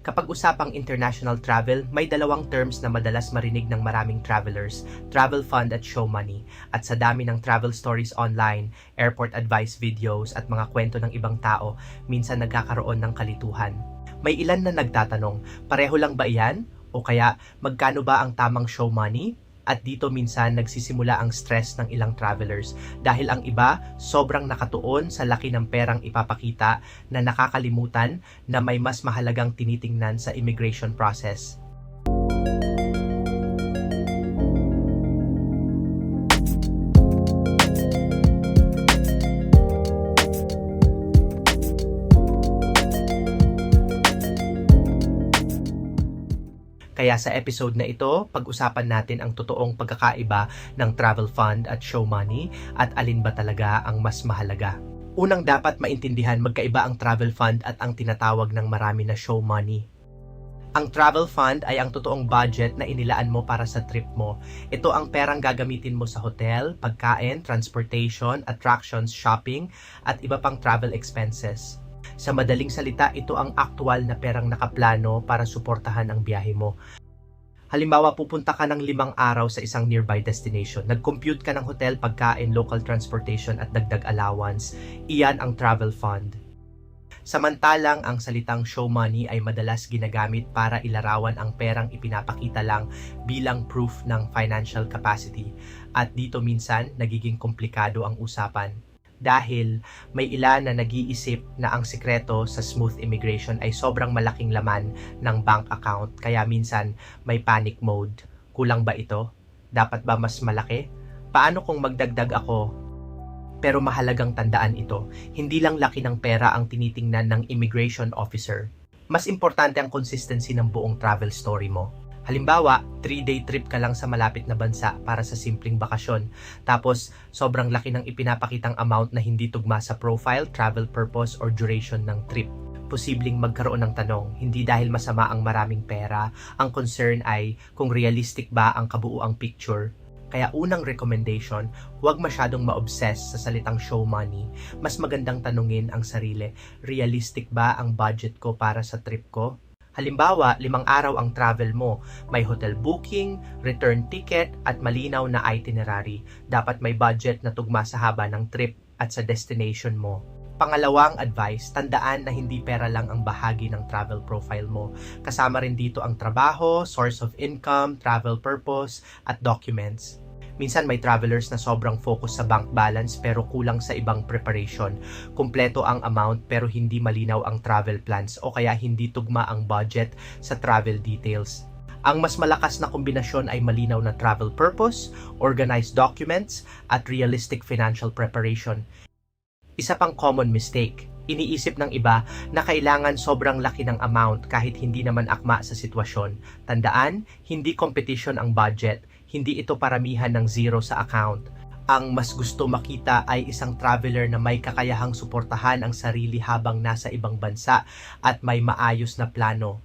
Kapag usapang international travel, may dalawang terms na madalas marinig ng maraming travelers, travel fund at show money. At sa dami ng travel stories online, airport advice videos at mga kwento ng ibang tao, minsan nagkakaroon ng kalituhan. May ilan na nagtatanong, pareho lang ba iyan? O kaya, magkano ba ang tamang show money? At dito minsan nagsisimula ang stress ng ilang travelers dahil ang iba sobrang nakatuon sa laki ng perang ipapakita na nakakalimutan na may mas mahalagang tinitingnan sa immigration process. Kaya sa episode na ito, pag-usapan natin ang totoong pagkakaiba ng travel fund at show money at alin ba talaga ang mas mahalaga. Unang dapat maintindihan, magkaiba ang travel fund at ang tinatawag ng marami na show money. Ang travel fund ay ang totoong budget na inilaan mo para sa trip mo. Ito ang perang gagamitin mo sa hotel, pagkain, transportation, attractions, shopping, at iba pang travel expenses. Sa madaling salita, ito ang aktual na perang nakaplano para suportahan ang biyahe mo. Halimbawa, pupunta ka ng 5 araw sa isang nearby destination. Nag-compute ka ng hotel, pagkain, local transportation at dagdag allowance. Iyan ang travel fund. Samantalang ang salitang show money ay madalas ginagamit para ilarawan ang perang ipinapakita lang bilang proof ng financial capacity. At dito minsan, nagiging komplikado ang usapan. Dahil may ilan na nag-iisip na ang sikreto sa smooth immigration ay sobrang malaking laman ng bank account, kaya minsan may panic mode. Kulang ba ito? Dapat ba mas malaki? Paano kung magdagdag ako? Pero mahalagang tandaan ito, hindi lang laki ng pera ang tinitingnan ng immigration officer. Mas importante ang consistency ng buong travel story mo. Halimbawa, 3-day trip ka lang sa malapit na bansa para sa simpleng bakasyon. Tapos, sobrang laki ng ipinapakitang amount na hindi tugma sa profile, travel purpose, or duration ng trip. Posibleng magkaroon ng tanong, hindi dahil masama ang maraming pera, ang concern ay kung realistic ba ang kabuuang picture. Kaya unang recommendation, huwag masyadong ma-obsess sa salitang show money. Mas magandang tanungin ang sarili, realistic ba ang budget ko para sa trip ko? Halimbawa, 5 araw ang travel mo, may hotel booking, return ticket, at malinaw na itinerary. Dapat may budget na tugma sa haba ng trip at sa destination mo. Pangalawang advice, tandaan na hindi pera lang ang bahagi ng travel profile mo. Kasama rin dito ang trabaho, source of income, travel purpose, at documents. Minsan may travelers na sobrang focus sa bank balance pero kulang sa ibang preparation. Kumpleto ang amount pero hindi malinaw ang travel plans o kaya hindi tugma ang budget sa travel details. Ang mas malakas na kombinasyon ay malinaw na travel purpose, organized documents, at realistic financial preparation. Isa pang common mistake, iniisip ng iba na kailangan sobrang laki ng amount kahit hindi naman akma sa sitwasyon. Tandaan, hindi competition ang budget. Hindi ito paramihan ng zero sa account. Ang mas gusto makita ay isang traveler na may kakayahang suportahan ang sarili habang nasa ibang bansa at may maayos na plano.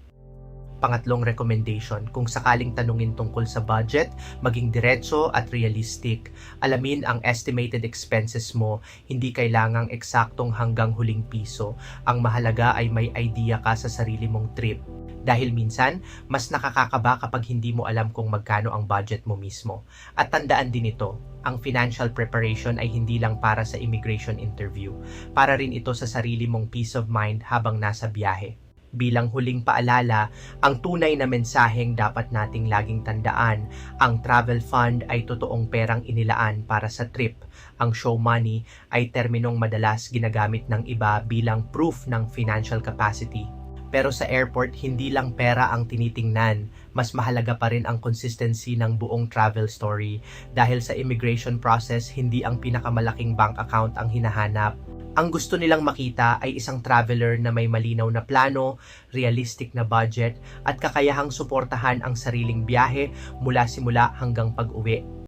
Pangatlong recommendation, kung sakaling tanungin tungkol sa budget, maging diretso at realistic. Alamin ang estimated expenses mo, hindi kailangang eksaktong hanggang huling piso. Ang mahalaga ay may idea ka sa sarili mong trip. Dahil minsan, mas nakakakaba kapag hindi mo alam kung magkano ang budget mo mismo. At tandaan din ito, ang financial preparation ay hindi lang para sa immigration interview. Para rin ito sa sarili mong peace of mind habang nasa biyahe. Bilang huling paalala, ang tunay na mensaheng dapat nating laging tandaan, ang travel fund ay totoong perang inilaan para sa trip. Ang show money ay terminong madalas ginagamit ng iba bilang proof ng financial capacity. Pero sa airport, hindi lang pera ang tinitingnan. Mas mahalaga pa rin ang consistency ng buong travel story. Dahil sa immigration process, hindi ang pinakamalaking bank account ang hinahanap. Ang gusto nilang makita ay isang traveler na may malinaw na plano, realistic na budget, at kakayahang suportahan ang sariling biyahe mula simula hanggang pag-uwi.